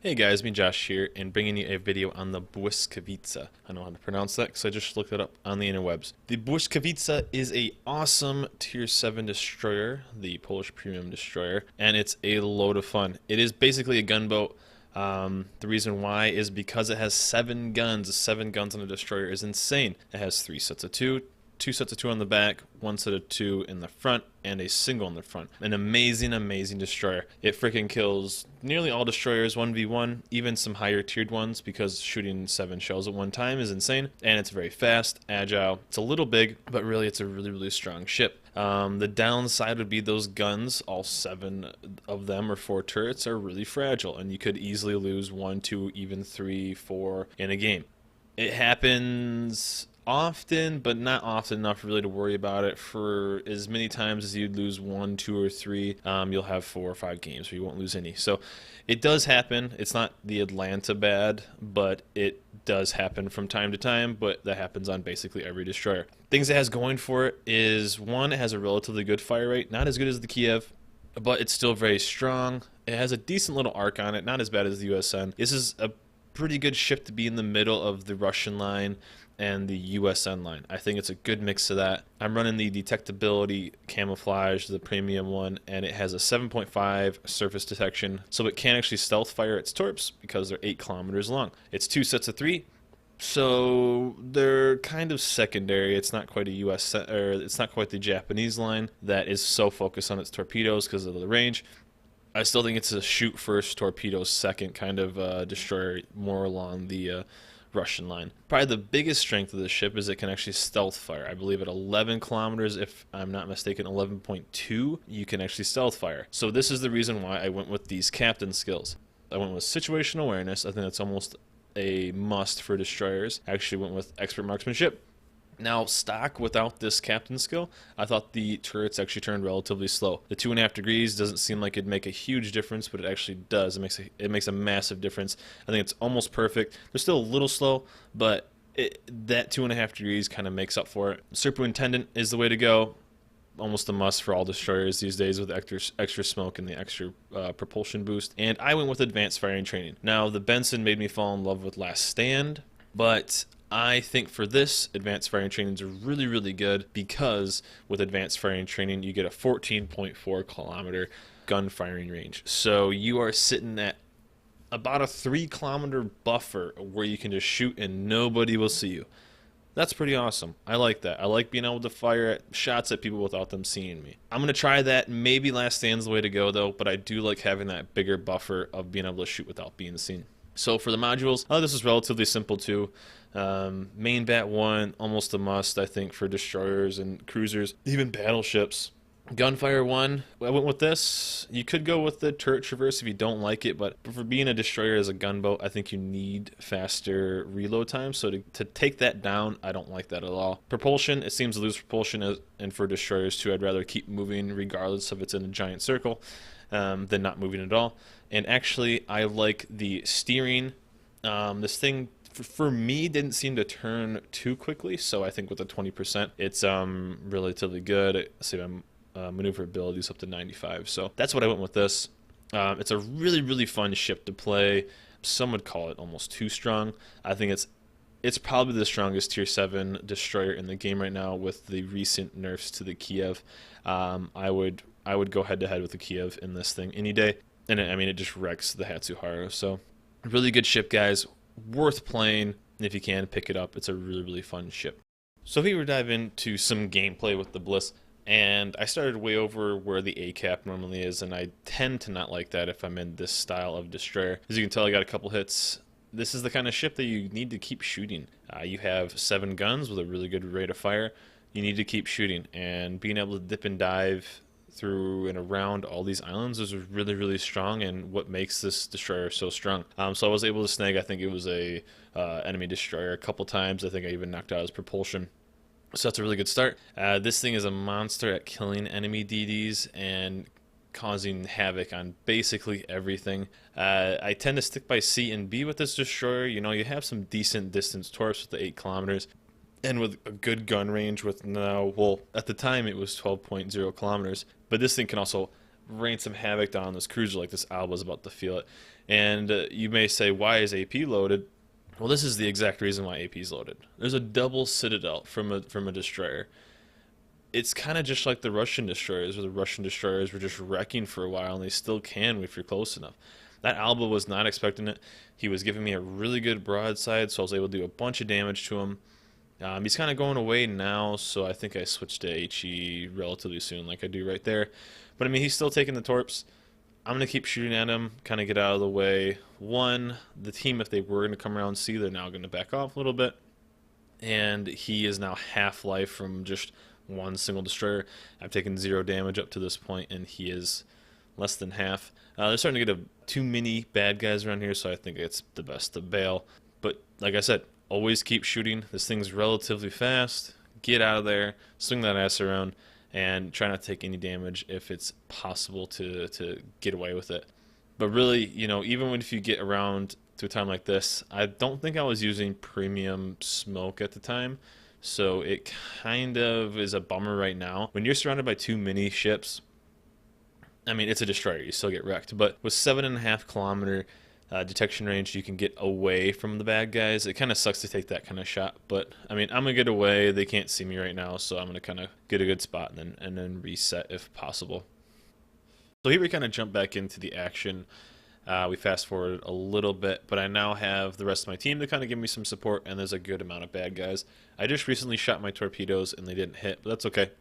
Hey guys, me Josh here, and bringing you a video on the Błyskawica. I know how to pronounce that because I just looked it up on the interwebs. The Błyskawica is a awesome Tier 7 destroyer, the Polish premium destroyer, and it's a load of fun. It is basically a gunboat. The reason why is because it has 7 guns. 7 guns on a destroyer is insane. It has 3 sets of 2, 2 sets of 2 on the back, 1 set of 2 in the front, and a single in the front. An amazing, amazing destroyer. It freaking kills nearly all destroyers 1v1, even some higher tiered ones, because shooting 7 shells at one time is insane. And it's very fast, agile. It's a little big, but really it's a really, really strong ship. The downside would be those guns, all 7 of them or 4 turrets, are really fragile, and you could easily lose 1, 2, even 3, 4 in a game. It happens often, but not often enough really to worry about it. For as many times as you'd lose 1, 2, or 3, you'll have 4 or 5 games where you won't lose any. So it does happen. It's not the Atlanta bad, but it does happen from time to time, but that happens on basically every destroyer. Things it has going for it is, one, it has a relatively good fire rate, not as good as the Kiev, but it's still very strong. It has a decent little arc on it, not as bad as the USN. This is a pretty good ship to be in the middle of the Russian line and the USN line. I think it's a good mix of that. I'm running the detectability camouflage, the premium one, and it has a 7.5 surface detection, so it can actually stealth fire its torps because they're 8 kilometers long. It's 2 sets of 3, so they're kind of secondary. It's not quite a US, or it's not quite the Japanese line that is so focused on its torpedoes because of the range. I still think it's a shoot first, torpedoes second kind of destroyer, more along the Russian line. Probably the biggest strength of the ship is it can actually stealth fire. I believe at 11 kilometers, if I'm not mistaken, 11.2, you can actually stealth fire. So this is the reason why I went with these captain skills. I went with situational awareness. I think that's almost a must for destroyers. I actually went with expert marksmanship. Now, stock without this captain skill, I thought the turrets actually turned relatively slow. The 2.5 degrees doesn't seem like it'd make a huge difference, but it actually does. It makes a massive difference. I think it's almost perfect. They're still a little slow, but that 2.5 degrees kind of makes up for it. Superintendent is the way to go. Almost a must for all destroyers these days with extra smoke and the extra propulsion boost. And I went with advanced firing training. Now, the Benson made me fall in love with Last Stand, but I think for this, advanced firing training is really, really good because with advanced firing training, you get a 14.4 kilometer gun firing range. So you are sitting at about a 3-kilometer buffer where you can just shoot and nobody will see you. That's pretty awesome. I like that. I like being able to fire shots at people without them seeing me. I'm going to try that. Maybe Last Stand's the way to go, though, but I do like having that bigger buffer of being able to shoot without being seen. So for the modules, this is relatively simple too. Main bat 1, almost a must, I think, for destroyers and cruisers, even battleships. Gunfire 1, I went with this. You could go with the turret traverse if you don't like it, but for being a destroyer as a gunboat, I think you need faster reload time. So to take that down, I don't like that at all. Propulsion, it seems to lose propulsion, and for destroyers too, I'd rather keep moving regardless if it's in a giant circle than not moving at all. And actually, I like the steering. This thing, for me, didn't seem to turn too quickly, so I think with the 20%, it's relatively good. Say maneuverability is up to 95, so that's what I went with this. It's a really, really fun ship to play. Some would call it almost too strong. I think it's probably the strongest Tier 7 destroyer in the game right now with the recent nerfs to the Kiev. I would go head-to-head with the Kiev in this thing any day. And I mean, it just wrecks the Hatsuharu. So, really good ship, guys. Worth playing. If you can, pick it up. It's a really, really fun ship. So here we dive into some gameplay with the Bliss. And I started way over where the A cap normally is, and I tend to not like that if I'm in this style of destroyer. As you can tell, I got a couple hits. This is the kind of ship that you need to keep shooting. You have 7 guns with a really good rate of fire. You need to keep shooting, and being able to dip and dive through and around all these islands is really, really strong, and what makes this destroyer so strong. So I was able to snag, I think it was a enemy destroyer a couple times. I think I even knocked out his propulsion. So that's a really good start. This thing is a monster at killing enemy DDs and causing havoc on basically everything. I tend to stick by C and B with this destroyer. You know, you have some decent distance torps with the 8 kilometers. And with a good gun range with now, well, at the time it was 12.0 kilometers, but this thing can also rain some havoc down on this cruiser like this Alba's about to feel it. And you may say, why is AP loaded? Well, this is the exact reason why AP is loaded. There's a double citadel from a destroyer. It's kind of just like the Russian destroyers, where the Russian destroyers were just wrecking for a while, and they still can if you're close enough. That Alba was not expecting it. He was giving me a really good broadside, so I was able to do a bunch of damage to him. He's kind of going away now, so I think I switched to HE relatively soon, like I do right there. But I mean, he's still taking the torps. I'm going to keep shooting at him, kind of get out of the way. One, the team, if they were going to come around and see, they're now going to back off a little bit. And he is now half-life from just one single destroyer. I've taken 0 damage up to this point, and he is less than half. They're starting to get too many bad guys around here, so I think it's the best to bail. But like I said, always keep shooting. This thing's relatively fast. Get out of there, swing that ass around, and try not to take any damage if it's possible to get away with it. But really, you know, even if you get around to a time like this, I don't think I was using premium smoke at the time, so it kind of is a bummer right now. When you're surrounded by too many ships, I mean, it's a destroyer, you still get wrecked, but with 7.5 kilometer detection range, you can get away from the bad guys. It kind of sucks to take that kind of shot, but I mean, I'm gonna get away. They can't see me right now, so I'm gonna kind of get a good spot and then reset if possible. So here we kind of jump back into the action. We fast forward a little bit, but I now have the rest of my team to kind of give me some support, and there's a good amount of bad guys. I just recently shot my torpedoes and they didn't hit, but that's okay.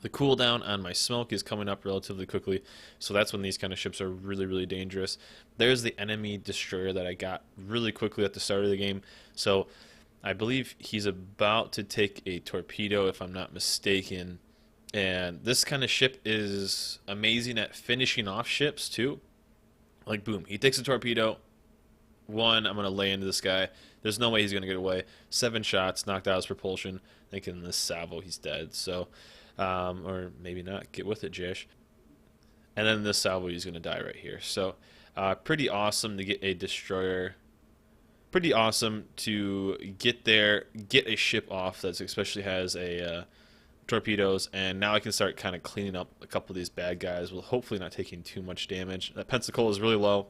The cooldown on my smoke is coming up relatively quickly, so that's when these kind of ships are really, really dangerous. There's the enemy destroyer that I got really quickly at the start of the game, so I believe he's about to take a torpedo if I'm not mistaken. And this kind of ship is amazing at finishing off ships too. Like, boom, he takes a torpedo. One, I'm going to lay into this guy. There's no way he's going to get away. 7 shots, knocked out his propulsion. Thinking this salvo, he's dead. So, or maybe not. Get with it, Jish. And then this salvo, he's going to die right here. So, pretty awesome to get a destroyer. Pretty awesome to get there, get a ship off that especially has a torpedoes, and now I can start kind of cleaning up a couple of these bad guys with hopefully not taking too much damage. That Pensacola is really low.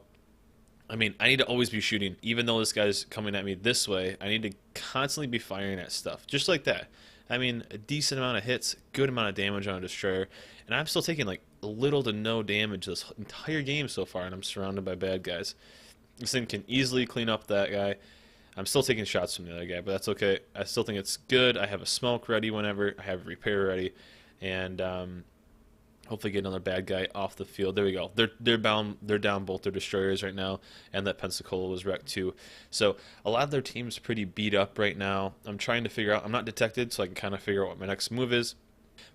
I mean, I need to always be shooting. Even though this guy's coming at me this way, I need to constantly be firing at stuff. Just like that. I mean, a decent amount of hits, good amount of damage on a destroyer, and I'm still taking like little to no damage this entire game so far, and I'm surrounded by bad guys. This thing can easily clean up that guy. I'm still taking shots from the other guy, but that's okay. I still think it's good. I have a smoke ready whenever. I have repair ready, and hopefully get another bad guy off the field. There we go. They're down both their destroyers right now, and that Pensacola was wrecked too. So a lot of their team's pretty beat up right now. I'm trying to figure out. I'm not detected, so I can kind of figure out what my next move is.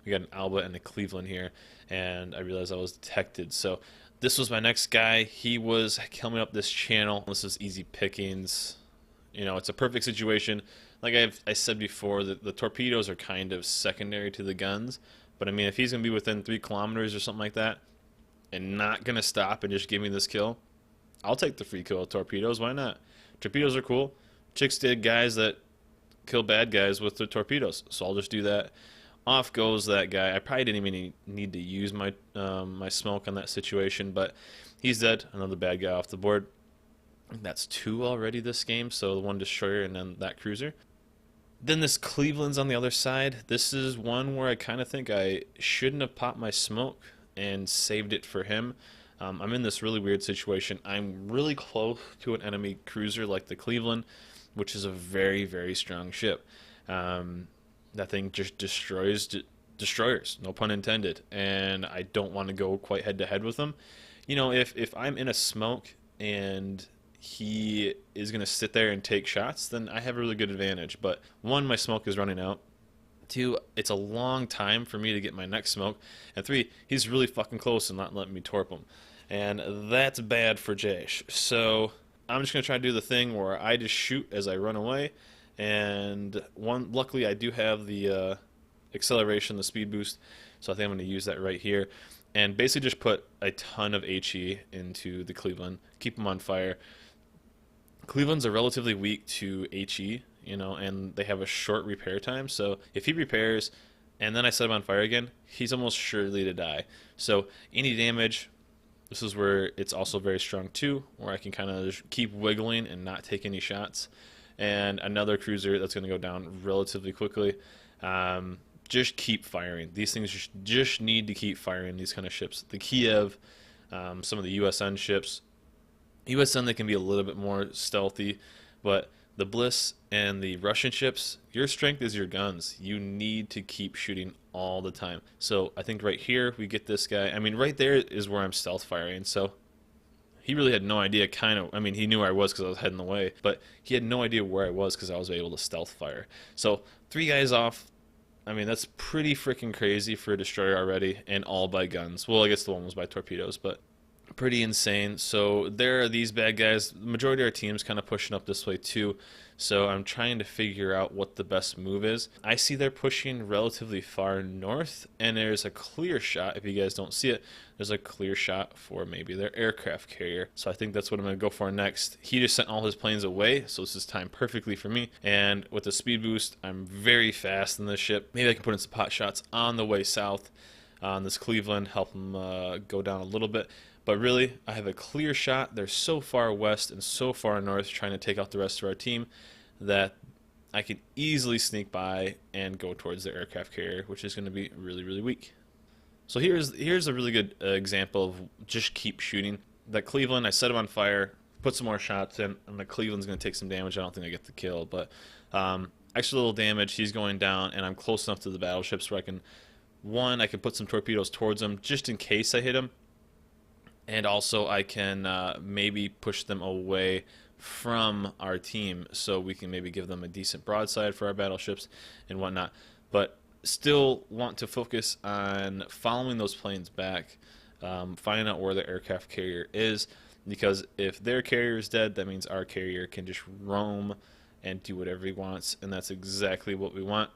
We got an Alba and a Cleveland here, and I realized I was detected. So this was my next guy. He was coming up this channel. This is easy pickings. You know, it's a perfect situation. Like I said before, the torpedoes are kind of secondary to the guns. But I mean, if he's going to be within 3 kilometers or something like that and not going to stop and just give me this kill, I'll take the free kill with torpedoes. Why not? Torpedoes are cool. Chicks dig guys that kill bad guys with the torpedoes. So I'll just do that. Off goes that guy. I probably didn't even need to use my my smoke on that situation, but he's dead. Another bad guy off the board. That's 2 already this game, so the 1 destroyer and then that cruiser. Then this Cleveland's on the other side. This is one where I kind of think I shouldn't have popped my smoke and saved it for him. I'm in this really weird situation. I'm really close to an enemy cruiser like the Cleveland, which is a very, very strong ship. That thing just destroys destroyers, no pun intended, and I don't want to go quite head-to-head with them. You know, if I'm in a smoke and he is going to sit there and take shots, then I have a really good advantage. But 1, my smoke is running out. 2, it's a long time for me to get my next smoke. And 3, he's really fucking close and not letting me torp him. And that's bad for Jash. So I'm just going to try to do the thing where I just shoot as I run away. And luckily I do have the acceleration, the speed boost. So I think I'm going to use that right here. And basically just put a ton of HE into the Cleveland. Keep them on fire. Cleveland's are relatively weak to HE, you know, and they have a short repair time. So if he repairs, and then I set him on fire again, he's almost surely to die. So any damage, this is where it's also very strong too, where I can kind of keep wiggling and not take any shots. And another cruiser that's going to go down relatively quickly. Just keep firing. These things just need to keep firing, these kind of ships. The Kiev, some of the USN ships. USN, they can be a little bit more stealthy, but the Bliss and the Russian ships, your strength is your guns. You need to keep shooting all the time. So I think right here we get this guy. I mean, right there is where I'm stealth firing. So he really had no idea, kind of. I mean, he knew where I was because I was heading the way, but he had no idea where I was because I was able to stealth fire. So 3 guys off. I mean, that's pretty freaking crazy for a destroyer already, and all by guns. Well, I guess the one was by torpedoes, but pretty insane. So there are these bad guys. The majority of our team's kind of pushing up this way too. So I'm trying to figure out what the best move is. I see they're pushing relatively far north, and there's a clear shot. If you guys don't see it, there's a clear shot for maybe their aircraft carrier. So I think that's what I'm going to go for next. He just sent all his planes away, so this is timed perfectly for me. And with the speed boost, I'm very fast in this ship. Maybe I can put in some pot shots on the way south on this Cleveland, help him go down a little bit. But really, I have a clear shot. They're so far west and so far north trying to take out the rest of our team that I can easily sneak by and go towards the aircraft carrier, which is going to be really, really weak. So here's a really good example of just keep shooting. That Cleveland, I set him on fire, put some more shots in, and the Cleveland's going to take some damage. I don't think I get the kill, but extra little damage. He's going down, and I'm close enough to the battleships where I can put some torpedoes towards him just in case I hit him. And also I can maybe push them away from our team so we can maybe give them a decent broadside for our battleships and whatnot. But still want to focus on following those planes back, finding out where the aircraft carrier is, because if their carrier is dead, that means our carrier can just roam and do whatever he wants, and that's exactly what we want.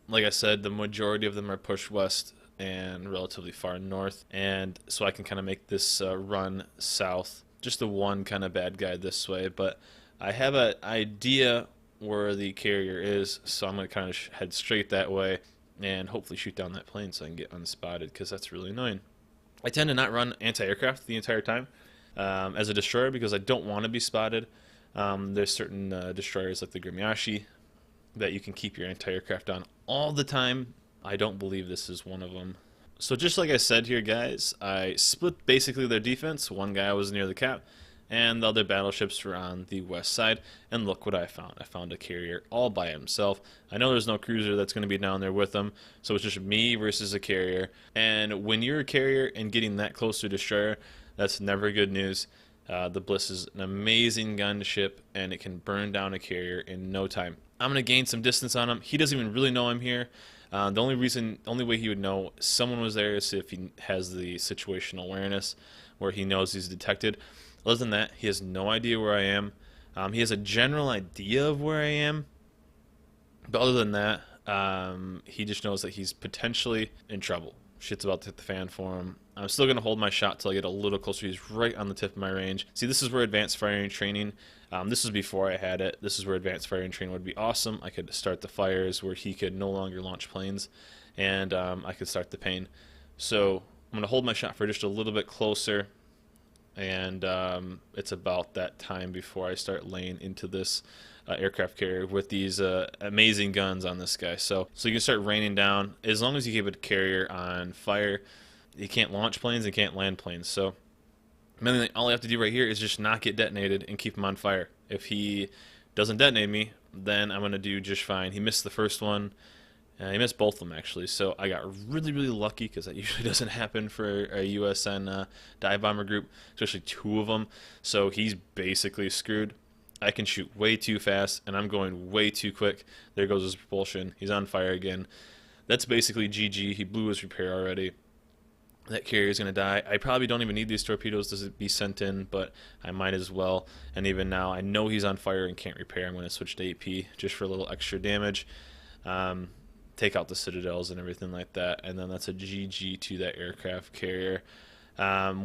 Like I said, the majority of them are pushed west and relatively far north, and so I can kind of make this run south. Just the one kind of bad guy this way, but I have an idea where the carrier is, so I'm going to kind of head straight that way and hopefully shoot down that plane so I can get unspotted, because that's really annoying. I tend to not run anti-aircraft the entire time as a destroyer because I don't want to be spotted. There's certain destroyers like the Grimyashi that you can keep your anti-aircraft on all the time. I don't believe this is one of them. So just like I said here, guys, I split basically their defense. One guy was near the cap, and the other battleships were on the west side. And look what I found. I found a carrier all by himself. I know there's no cruiser that's going to be down there with him, so it's just me versus a carrier. And when you're a carrier and getting that close to a destroyer, that's never good news. The Bliss is an amazing gunship, and it can burn down a carrier in no time. I'm going to gain some distance on him. He doesn't even really know I'm here. The only way he would know someone was there is if he has the situational awareness where he knows he's detected. Other than that, he has no idea where I am. He has a general idea of where I am, but other than that, he just knows that he's potentially in trouble. Shit's about to hit the fan for him. I'm still going to hold my shot till I get a little closer. He's right on the tip of my range. See, this is where advanced firing training, this was before I had it. This is where advanced firing training would be awesome. I could start the fires where he could no longer launch planes, and I could start the pain. So I'm going to hold my shot for just a little bit closer, and it's about that time before I start laying into this aircraft carrier with these amazing guns on this guy. So you can start raining down. As long as you keep a carrier on fire, he can't launch planes and can't land planes. So mainly all I have to do right here is just not get detonated and keep him on fire. If he doesn't detonate me, then I'm going to do just fine. He missed the first one. He missed both of them, actually. So I got really, really lucky, because that usually doesn't happen for a USN dive bomber group, especially 2 of them. So he's basically screwed. I can shoot way too fast, and I'm going way too quick. There goes his propulsion. He's on fire again. That's basically GG. He blew his repair already. That carrier is going to die. I probably don't even need these torpedoes to be sent in, but I might as well. And even now, I know he's on fire and can't repair. I'm going to switch to AP just for a little extra damage. Take out the citadels and everything like that. And then that's a GG to that aircraft carrier.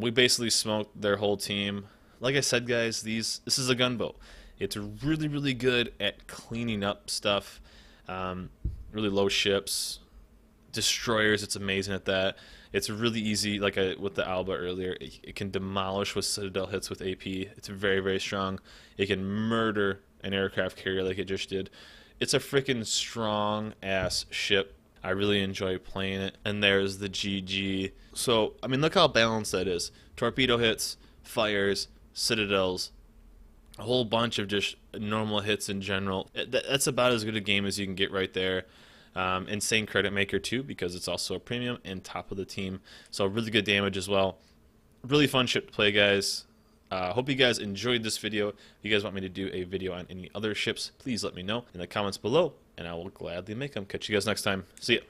We basically smoked their whole team. Like I said, guys, this is a gunboat. It's really, really good at cleaning up stuff. really low ships. Destroyers, it's amazing at that. It's really easy, like with the Alba earlier. It can demolish with Citadel hits with AP. It's very, very strong. It can murder an aircraft carrier like it just did. It's a freaking strong ass ship. I really enjoy playing it. And there's the GG. So, I mean, look how balanced that is. Torpedo hits, fires, Citadels, a whole bunch of just normal hits in general. That's about as good a game as you can get right there. Insane credit maker too, because it's also a premium and top of the team. So really good damage as well. Really fun ship to play, guys. Hope you guys enjoyed this video. If you guys want me to do a video on any other ships, please let me know in the comments below, and I will gladly make them. Catch you guys next time. See ya.